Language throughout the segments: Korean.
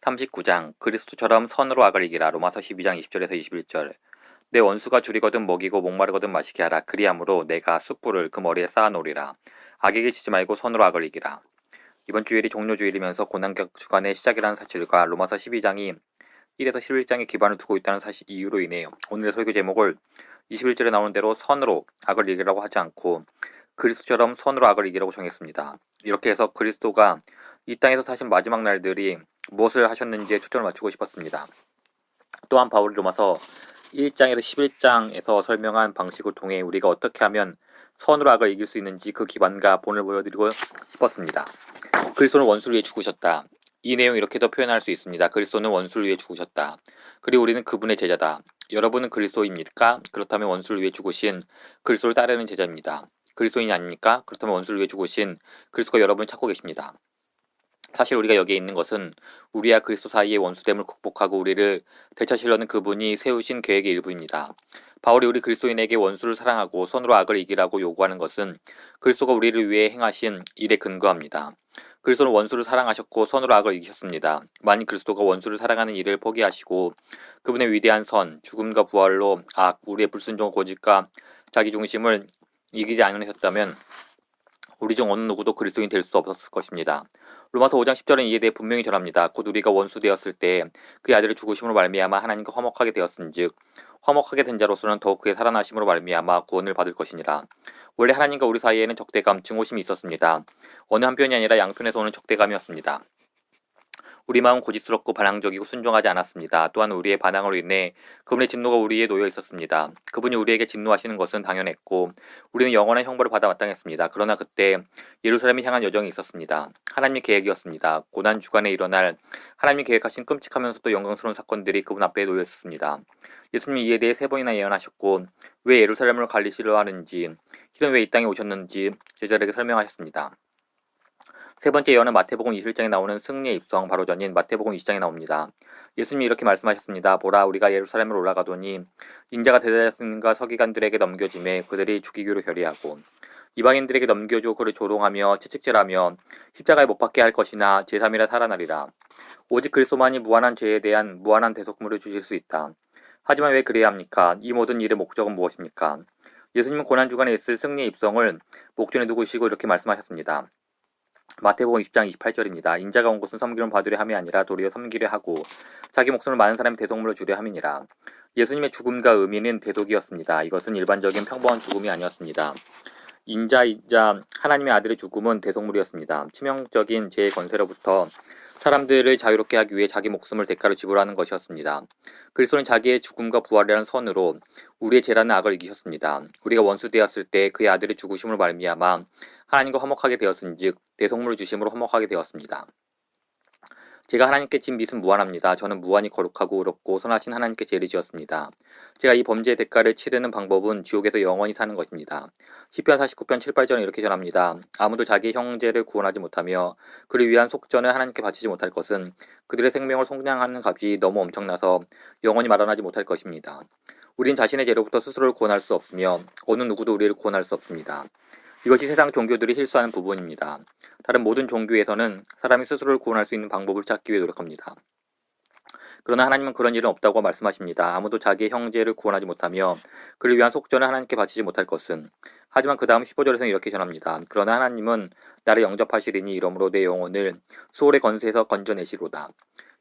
39장 그리스도처럼 선으로 악을 이기라. 로마서 12장 20절에서 21절. 내 원수가 줄이거든 먹이고 목마르거든 마시게 하라. 그리함으로 내가 숯불을 그 머리에 쌓아놓으리라. 악에게 지지 말고 선으로 악을 이기라. 이번 주일이 종료주일이면서 고난격 주간의 시작이라는 사실과 로마서 12장이 1에서 11장에 기반을 두고 있다는 사실 이유로 인해 오늘의 설교 제목을 21절에 나오는 대로 선으로 악을 이기라고 하지 않고 그리스도처럼 선으로 악을 이기라고 정했습니다. 이렇게 해서 그리스도가 이 땅에서 사신 마지막 날들이 무엇을 하셨는지에 초점을 맞추고 싶었습니다. 또한 바울이 로마서 1장에서 11장에서 설명한 방식을 통해 우리가 어떻게 하면 선으로 악을 이길 수 있는지 그 기반과 본을 보여드리고 싶었습니다. 그리스도는 원수를 위해 죽으셨다. 이 내용 이렇게도 표현할 수 있습니다. 그리스도는 원수를 위해 죽으셨다. 그리고 우리는 그분의 제자다. 여러분은 그리스도입니까? 그렇다면 원수를 위해 죽으신 그리스도를 따르는 제자입니다. 그리스도인이 아닙니까? 그렇다면 원수를 위해 죽으신 그리스도가 여러분을 찾고 계십니다. 사실 우리가 여기에 있는 것은 우리와 그리스도 사이의 원수됨을 극복하고 우리를 되찾으려는 그분이 세우신 계획의 일부입니다. 바울이 우리 그리스도인에게 원수를 사랑하고 선으로 악을 이기라고 요구하는 것은 그리스도가 우리를 위해 행하신 일에 근거합니다. 그리스도는 원수를 사랑하셨고 선으로 악을 이기셨습니다. 만일 그리스도가 원수를 사랑하는 일을 포기하시고 그분의 위대한 선, 죽음과 부활로 악, 우리의 불순종 고집과 자기중심을 이기지 않으셨다면 우리 중 어느 누구도 그리스도인 될 수 없었을 것입니다. 로마서 5장 10절은 이에 대해 분명히 전합니다. 곧 우리가 원수 되었을 때 그의 아들의 죽으심으로 말미암아 하나님과 화목하게 되었은즉 화목하게 된 자로서는 더욱 그의 살아나심으로 말미암아 구원을 받을 것이니라. 원래 하나님과 우리 사이에는 적대감, 증오심이 있었습니다. 어느 한편이 아니라 양편에서 오는 적대감이었습니다. 우리 마음은 고집스럽고 반항적이고 순종하지 않았습니다. 또한 우리의 반항으로 인해 그분의 진노가 우리에 놓여 있었습니다. 그분이 우리에게 진노하시는 것은 당연했고 우리는 영원한 형벌을 받아 마땅했습니다. 그러나 그때 예루살렘을 향한 여정이 있었습니다. 하나님의 계획이었습니다. 고난 주간에 일어날 하나님이 계획하신 끔찍하면서도 영광스러운 사건들이 그분 앞에 놓여 있었습니다. 예수님이 이에 대해 3번이나 예언하셨고 왜 예루살렘을 갈리시려 하는지, 이는 왜 이 땅에 오셨는지 제자들에게 설명하셨습니다. 세 번째 예언은 마태복음 21장에 나오는 승리의 입성 바로 전인 마태복음 20장에 나옵니다. 예수님이 이렇게 말씀하셨습니다. 보라, 우리가 예루살렘으로 올라가더니 인자가 대제사장과 서기관들에게 넘겨짐에 그들이 죽이기로 결의하고 이방인들에게 넘겨줘 그를 조롱하며 채찍질하며 십자가에 못 박게 할 것이나 제3일에 살아나리라. 오직 그리스도만이 무한한 죄에 대한 무한한 대속물을 주실 수 있다. 하지만 왜 그래야 합니까? 이 모든 일의 목적은 무엇입니까? 예수님은 고난주간에 있을 승리의 입성을 목전에 두시고 이렇게 말씀하셨습니다. 마태복음 20장 28절입니다. 인자가 온 것은 섬기름 받으려 함이 아니라 도리어 섬기려 하고 자기 목숨을 많은 사람의 대속물로 주려 함이니라. 예수님의 죽음과 의미는 대속이었습니다. 이것은 일반적인 평범한 죽음이 아니었습니다. 인자이자 하나님의 아들의 죽음은 대속물이었습니다. 치명적인 죄의 권세로부터 사람들을 자유롭게 하기 위해 자기 목숨을 대가로 지불하는 것이었습니다. 그리스도는 자기의 죽음과 부활이라는 선으로 우리의 죄라는 악을 이기셨습니다. 우리가 원수 되었을 때 그의 아들의 죽으심으로 말미암아 하나님과 화목하게 되었은즉 대속물을 주심으로 화목하게 되었습니다. 제가 하나님께 진 빚은 무한합니다. 저는 무한히 거룩하고 의롭고 선하신 하나님께 죄를 지었습니다. 제가 이 범죄의 대가를 치르는 방법은 지옥에서 영원히 사는 것입니다. 시편 49편 7, 8절은 이렇게 전합니다. 아무도 자기 형제를 구원하지 못하며 그를 위한 속전을 하나님께 바치지 못할 것은 그들의 생명을 속량하는 값이 너무 엄청나서 영원히 마련하지 못할 것입니다. 우린 자신의 죄로부터 스스로를 구원할 수 없으며 어느 누구도 우리를 구원할 수 없습니다. 이것이 세상 종교들이 실수하는 부분입니다. 다른 모든 종교에서는 사람이 스스로를 구원할 수 있는 방법을 찾기 위해 노력합니다. 그러나 하나님은 그런 일은 없다고 말씀하십니다. 아무도 자기의 형제를 구원하지 못하며 그를 위한 속전을 하나님께 바치지 못할 것은. 하지만 그 다음 15절에서는 이렇게 전합니다. 그러나 하나님은 나를 영접하시리니 이러므로 내 영혼을 수월의 권세에서 건져내시로다.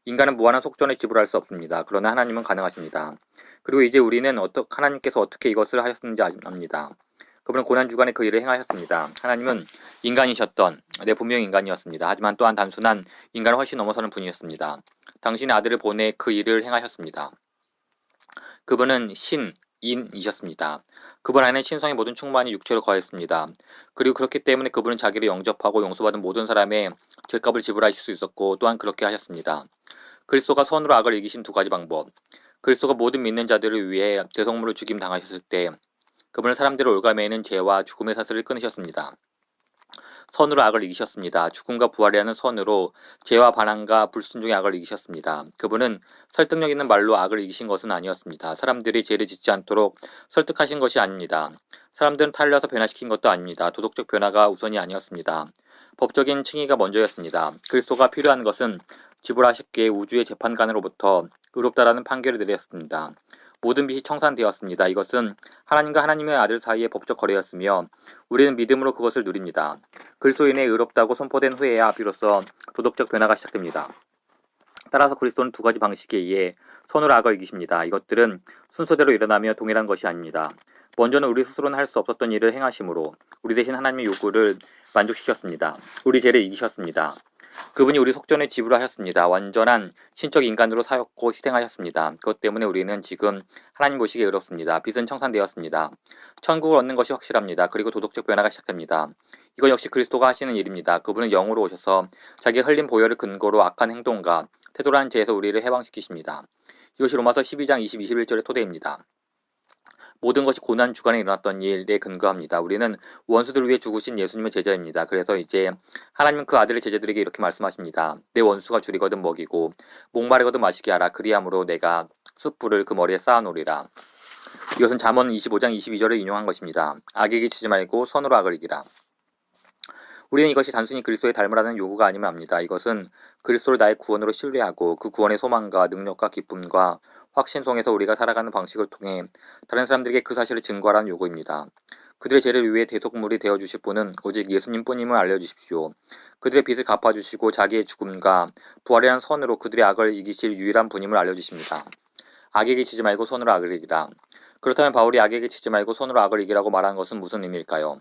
인간은 무한한 속전을 지불할 수 없습니다. 그러나 하나님은 가능하십니다. 그리고 이제 우리는 하나님께서 어떻게 이것을 하셨는지 압니다. 그분은 고난주간에 그 일을 행하셨습니다. 하나님은 인간이셨던, 분명히 인간이었습니다. 하지만 또한 단순한 인간을 훨씬 넘어서는 분이었습니다. 당신의 아들을 보내 그 일을 행하셨습니다. 그분은 신인이셨습니다. 그분 안에 신성의 모든 충만이 육체로 거했습니다. 그리고 그렇기 때문에 그분은 자기를 영접하고 용서받은 모든 사람의 죄값을 지불하실 수 있었고 또한 그렇게 하셨습니다. 그리스도가 선으로 악을 이기신 두 가지 방법. 그리스도가 모든 믿는 자들을 위해 대속물을 죽임 당하셨을 때 그분은 사람들을 올가매는 죄와 죽음의 사슬을 끊으셨습니다. 선으로 악을 이기셨습니다. 죽음과 부활이라는 선으로 죄와 반항과 불순종의 악을 이기셨습니다. 그분은 설득력 있는 말로 악을 이기신 것은 아니었습니다. 사람들이 죄를 짓지 않도록 설득하신 것이 아닙니다. 사람들은 탈려서 변화시킨 것도 아닙니다. 도덕적 변화가 우선이 아니었습니다. 법적인 칭의가 먼저였습니다. 그리스도가 필요한 것은 지불하시기에 우주의 재판관으로부터 의롭다라는 판결을 내렸습니다. 모든 빚이 청산되었습니다. 이것은 하나님과 하나님의 아들 사이의 법적 거래였으며 우리는 믿음으로 그것을 누립니다. 그리스도인의 의롭다고 선포된 후에야 비로소 도덕적 변화가 시작됩니다. 따라서 그리스도는 두 가지 방식에 의해 선으로 악을 이기십니다. 이것들은 순서대로 일어나며 동일한 것이 아닙니다. 먼저는 우리 스스로는 할 수 없었던 일을 행하심으로 우리 대신 하나님의 요구를 만족시켰습니다. 우리 죄를 이기셨습니다. 그분이 우리 속전을 지불하셨습니다. 완전한 신적 인간으로 사였고 희생하셨습니다. 그것 때문에 우리는 지금 하나님 보시기에 의롭습니다. 빚은 청산되었습니다. 천국을 얻는 것이 확실합니다. 그리고 도덕적 변화가 시작됩니다. 이건 역시 그리스도가 하시는 일입니다. 그분은 영으로 오셔서 자기의 흘린 보혈을 근거로 악한 행동과 태도라는 죄에서 우리를 해방시키십니다. 이것이 로마서 12장 20-21절의 토대입니다. 모든 것이 고난 주간에 일어났던 일에 근거합니다. 우리는 원수들을 위해 죽으신 예수님의 제자입니다. 그래서 이제 하나님은 그 아들의 제자들에게 이렇게 말씀하십니다. 내 원수가 줄이거든 먹이고 목마르거든 마시게 하라. 그리함으로 내가 숯불을 그 머리에 쌓아놓으리라. 이것은 잠언 25장 22절을 인용한 것입니다. 악에게 치지 말고 선으로 악을 이기라. 우리는 이것이 단순히 그리스도의 닮으라는 요구가 아니면 합니다. 이것은 그리스도를 나의 구원으로 신뢰하고 그 구원의 소망과 능력과 기쁨과 확신 속에서 우리가 살아가는 방식을 통해 다른 사람들에게 그 사실을 증거하라는 요구입니다. 그들의 죄를 위해 대속물이 되어주실 분은 오직 예수님뿐임을 알려주십시오. 그들의 빚을 갚아주시고 자기의 죽음과 부활이라는 선으로 그들의 악을 이기실 유일한 분임을 알려주십니다. 악에게 치지 말고 선으로 악을 이기라. 그렇다면 바울이 악에게 치지 말고 선으로 악을 이기라고 말한 것은 무슨 의미일까요?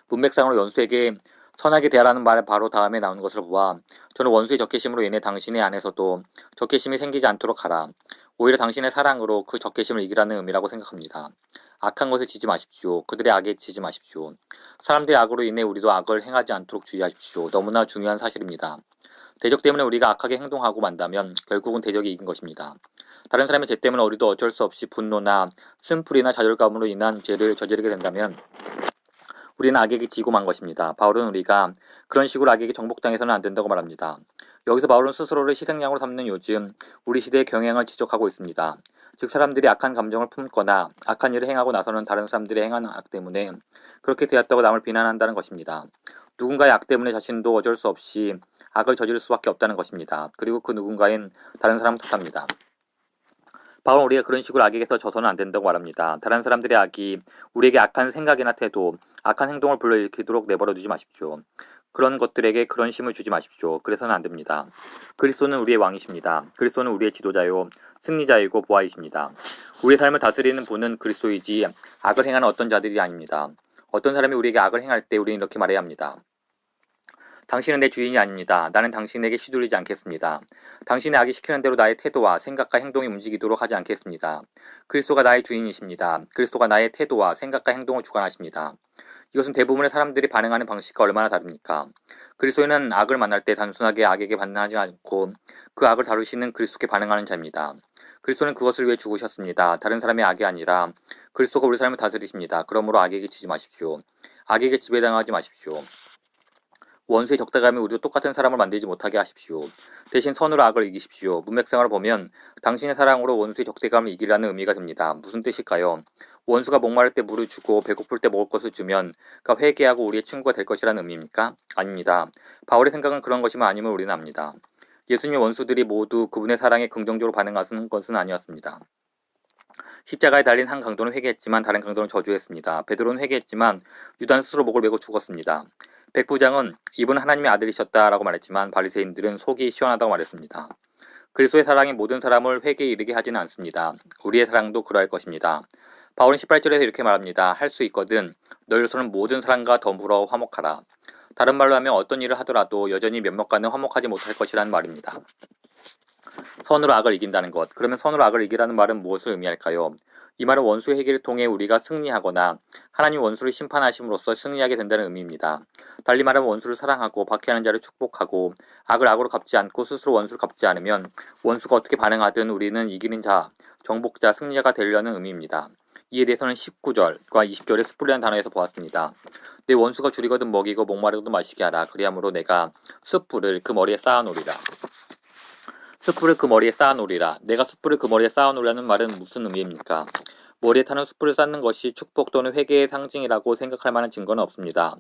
문맥상으로 원수에게 선하게 대하라는 말 바로 다음에 나오는 것을 보아 저는 원수의 적개심으로 인해 당신의 안에서도 적개심이 생기지 않도록 하라. 오히려 당신의 사랑으로 그 적개심을 이기라는 의미라고 생각합니다. 악한 것에 지지 마십시오. 그들의 악에 지지 마십시오. 사람들의 악으로 인해 우리도 악을 행하지 않도록 주의하십시오. 너무나 중요한 사실입니다. 대적 때문에 우리가 악하게 행동하고 만다면 결국은 대적이 이긴 것입니다. 다른 사람의 죄 때문에 우리도 어쩔 수 없이 분노나 쓴풀이나 좌절감으로 인한 죄를 저지르게 된다면 우리는 악에게 지고 만 것입니다. 바울은 우리가 그런 식으로 악에게 정복당해서는 안 된다고 말합니다. 여기서 바울은 스스로를 희생양으로 삼는 요즘 우리 시대의 경향을 지적하고 있습니다. 즉 사람들이 악한 감정을 품거나 악한 일을 행하고 나서는 다른 사람들이 행하는 악 때문에 그렇게 되었다고 남을 비난한다는 것입니다. 누군가의 악 때문에 자신도 어쩔 수 없이 악을 저지를 수밖에 없다는 것입니다. 그리고 그 누군가인 다른 사람을 탓합니다. 바울은 우리가 그런 식으로 악에게서 져서는 안 된다고 말합니다. 다른 사람들의 악이 우리에게 악한 생각이나 태도, 악한 행동을 불러일으키도록 내버려 두지 마십시오. 그런 것들에게 그런 힘을 주지 마십시오. 그래서는 안 됩니다. 그리스도는 우리의 왕이십니다. 그리스도는 우리의 지도자요, 승리자이고 보아이십니다. 우리의 삶을 다스리는 분은 그리스도이지 악을 행하는 어떤 자들이 아닙니다. 어떤 사람이 우리에게 악을 행할 때 우리는 이렇게 말해야 합니다. 당신은 내 주인이 아닙니다. 나는 당신에게 시들리지 않겠습니다. 당신의 악이 시키는 대로 나의 태도와 생각과 행동이 움직이도록 하지 않겠습니다. 그리스도가 나의 주인이십니다. 그리스도가 나의 태도와 생각과 행동을 주관하십니다. 이것은 대부분의 사람들이 반응하는 방식과 얼마나 다릅니까? 그리스도인은 악을 만날 때 단순하게 악에게 반응하지 않고 그 악을 다루시는 그리스도께 반응하는 자입니다. 그리스도는 그것을 위해 죽으셨습니다. 다른 사람의 악이 아니라 그리스도가 우리 삶을 다스리십니다. 그러므로 악에게 지지 마십시오. 악에게 지배당하지 마십시오. 원수의 적대감이 우리도 똑같은 사람을 만들지 못하게 하십시오. 대신 선으로 악을 이기십시오. 문맥상으로 보면 당신의 사랑으로 원수의 적대감을 이기라는 의미가 됩니다. 무슨 뜻일까요? 원수가 목마를 때 물을 주고 배고플 때 먹을 것을 주면 그가 회개하고 우리의 친구가 될 것이라는 의미입니까? 아닙니다. 바울의 생각은 그런 것이면 아님을 우리는 압니다. 예수님의 원수들이 모두 그분의 사랑에 긍정적으로 반응하는 것은 아니었습니다. 십자가에 달린 한 강도는 회개했지만 다른 강도는 저주했습니다. 베드로는 회개했지만 유다는 스스로 목을 메고 죽었습니다. 백부장은 이분 하나님의 아들이셨다라고 말했지만 바리새인들은 속이 시원하다고 말했습니다. 그리스도의 사랑이 모든 사람을 회개에 이르게 하지는 않습니다. 우리의 사랑도 그러할 것입니다. 바울은 18절에서 이렇게 말합니다. 할 수 있거든 너희로서는 모든 사람과 더불어 화목하라. 다른 말로 하면 어떤 일을 하더라도 여전히 몇몇과는 화목하지 못할 것이라는 말입니다. 선으로 악을 이긴다는 것. 그러면 선으로 악을 이기라는 말은 무엇을 의미할까요? 이 말은 원수 회개를 통해 우리가 승리하거나 하나님 원수를 심판하심으로써 승리하게 된다는 의미입니다. 달리 말하면 원수를 사랑하고 박해하는 자를 축복하고 악을 악으로 갚지 않고 스스로 원수를 갚지 않으면 원수가 어떻게 반응하든 우리는 이기는 자, 정복자, 승리자가 되려는 의미입니다. 이에 대해서는 19절과 20절의 숯불이라는 단어에서 보았습니다. 내 원수가 줄이거든 먹이고 목마르거든 마시게 하라. 그리함으로 내가 숯불을 그 머리에 쌓아놓으리라. 숯불을 그 머리에 쌓아놓으리라. 내가 숯불을 그 머리에 쌓아놓으라는 말은 무슨 의미입니까? 머리에 타는 숯불을 쌓는 것이 축복 또는 회개의 상징이라고 생각할 만한 증거는 없습니다.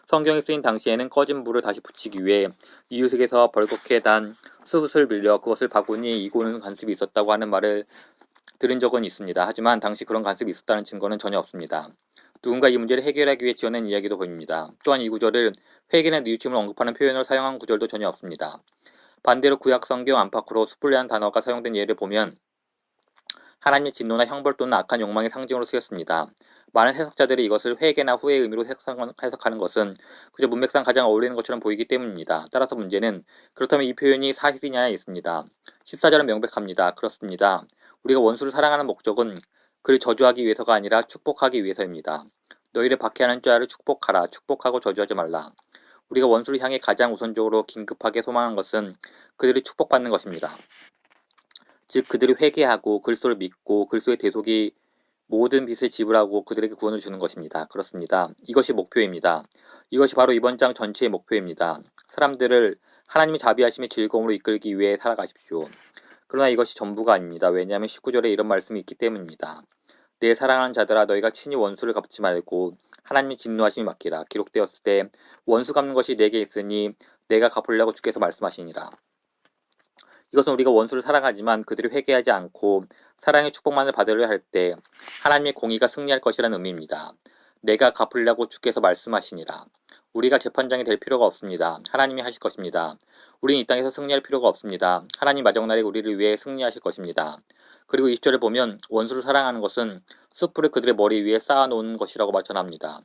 성경에 쓰인 당시에는 꺼진 불을 다시 붙이기 위해 이웃에게서 벌겋게 단 숯을 빌려 그것을 바구니에 이고는 관습이 있었다고 하는 말을 들은 적은 있습니다. 하지만 당시 그런 관습이 있었다는 증거는 전혀 없습니다. 누군가 이 문제를 해결하기 위해 지어낸 이야기도 보입니다. 또한 이 구절을 회개나 뉘우침을 언급하는 표현으로 사용한 구절도 전혀 없습니다. 반대로 구약 성경 안팎으로 숯불이라는 단어가 사용된 예를 보면 하나님의 진노나 형벌 또는 악한 욕망의 상징으로 쓰였습니다. 많은 해석자들이 이것을 회개나 후회의 의미로 해석하는 것은 그저 문맥상 가장 어울리는 것처럼 보이기 때문입니다. 따라서 문제는 그렇다면 이 표현이 사실이냐에 있습니다. 14절은 명백합니다. 그렇습니다. 우리가 원수를 사랑하는 목적은 그를 저주하기 위해서가 아니라 축복하기 위해서입니다. 너희를 박해하는 자를 축복하라. 축복하고 저주하지 말라. 우리가 원수를 향해 가장 우선적으로 긴급하게 소망한 것은 그들이 축복받는 것입니다. 즉 그들이 회개하고 그리스도를 믿고 그리스도의 대속이 모든 빚을 지불하고 그들에게 구원을 주는 것입니다. 그렇습니다. 이것이 목표입니다. 이것이 바로 이번 장 전체의 목표입니다. 사람들을 하나님의 자비하심의 즐거움으로 이끌기 위해 살아가십시오. 그러나 이것이 전부가 아닙니다. 왜냐하면 19절에 이런 말씀이 있기 때문입니다. 내 사랑하는 자들아 너희가 친히 원수를 갚지 말고 하나님의 진노하심이 맡기라. 기록되었을 때 원수 갚는 것이 내게 있으니 내가 갚으려고 주께서 말씀하시니라. 이것은 우리가 원수를 사랑하지만 그들이 회개하지 않고 사랑의 축복만을 받으려 할 때 하나님의 공의가 승리할 것이라는 의미입니다. 내가 갚으려고 주께서 말씀하시니라. 우리가 재판장이 될 필요가 없습니다. 하나님이 하실 것입니다. 우리는 이 땅에서 승리할 필요가 없습니다. 하나님 마지막날에 우리를 위해 승리하실 것입니다. 그리고 20절에 보면 원수를 사랑하는 것은 숯불을 그들의 머리 위에 쌓아놓은 것이라고 전합니다.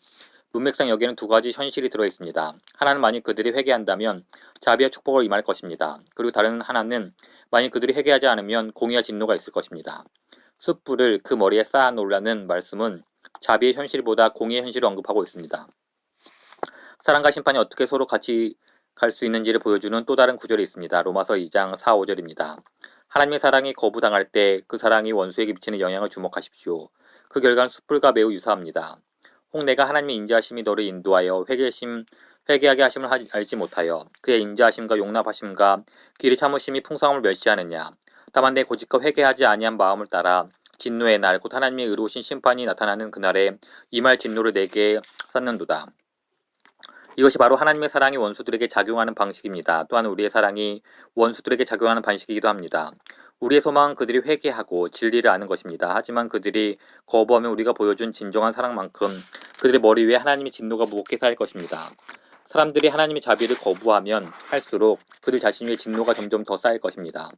문맥상 여기에는 두 가지 현실이 들어있습니다. 하나는 만일 그들이 회개한다면 자비와 축복을 임할 것입니다. 그리고 다른 하나는 만일 그들이 회개하지 않으면 공의와 진노가 있을 것입니다. 숯불을 그 머리에 쌓아놓으라는 말씀은 자비의 현실보다 공의의 현실을 언급하고 있습니다. 사랑과 심판이 어떻게 서로 같이 갈 수 있는지를 보여주는 또 다른 구절이 있습니다. 로마서 2장 4, 5절입니다. 하나님의 사랑이 거부당할 때 그 사랑이 원수에게 미치는 영향을 주목하십시오. 그 결과는 숯불과 매우 유사합니다. 혹 내가 하나님의 인자하심이 너를 인도하여 회개하게 하심을 알지 못하여 그의 인자하심과 용납하심과 길이 참으심이 풍성함을 멸시하느냐. 다만 내 고집과 회개하지 아니한 마음을 따라 진노의 날 곧 하나님의 의로우신 심판이 나타나는 그날에 임할 진노를 내게 쌓는도다. 이것이 바로 하나님의 사랑이 원수들에게 작용하는 방식입니다. 또한 우리의 사랑이 원수들에게 작용하는 방식이기도 합니다. 우리의 소망은 그들이 회개하고 진리를 아는 것입니다. 하지만 그들이 거부하면 우리가 보여준 진정한 사랑만큼 그들의 머리 위에 하나님의 진노가 무겁게 쌓일 것입니다. 사람들이 하나님의 자비를 거부하면 할수록 그들 자신 위에 진노가 점점 더 쌓일 것입니다.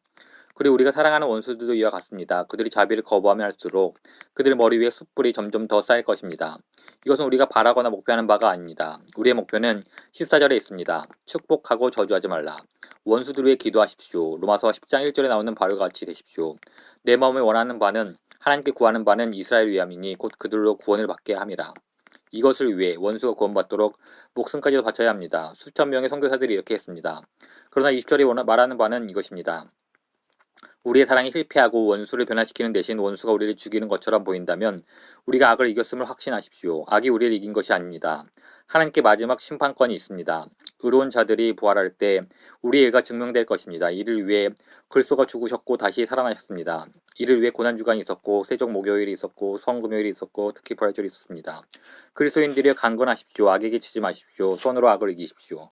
그리고 우리가 사랑하는 원수들도 이와 같습니다. 그들이 자비를 거부하면 할수록 그들의 머리 위에 숯불이 점점 더 쌓일 것입니다. 이것은 우리가 바라거나 목표하는 바가 아닙니다. 우리의 목표는 14절에 있습니다. 축복하고 저주하지 말라. 원수들 위해 기도하십시오. 로마서 10장 1절에 나오는 바울과 같이 되십시오. 내 마음에 원하는 바는 하나님께 구하는 바는 이스라엘 위함이니 곧 그들로 구원을 받게 함이라. 이것을 위해 원수가 구원받도록 목숨까지도 바쳐야 합니다. 수천 명의 선교사들이 이렇게 했습니다. 그러나 20절에 말하는 바는 이것입니다. 우리의 사랑이 실패하고 원수를 변화시키는 대신 원수가 우리를 죽이는 것처럼 보인다면 우리가 악을 이겼음을 확신하십시오. 악이 우리를 이긴 것이 아닙니다. 하나님께 마지막 심판권이 있습니다. 의로운 자들이 부활할 때 우리의 의가 증명될 것입니다. 이를 위해 그리스도가 죽으셨고 다시 살아나셨습니다. 이를 위해 고난주간이 있었고 세종 목요일이 있었고 성금요일이 있었고 특히 부활절이 있었습니다. 그리스도인들이여 강건하십시오. 악에게 치지 마십시오. 손으로 악을 이기십시오.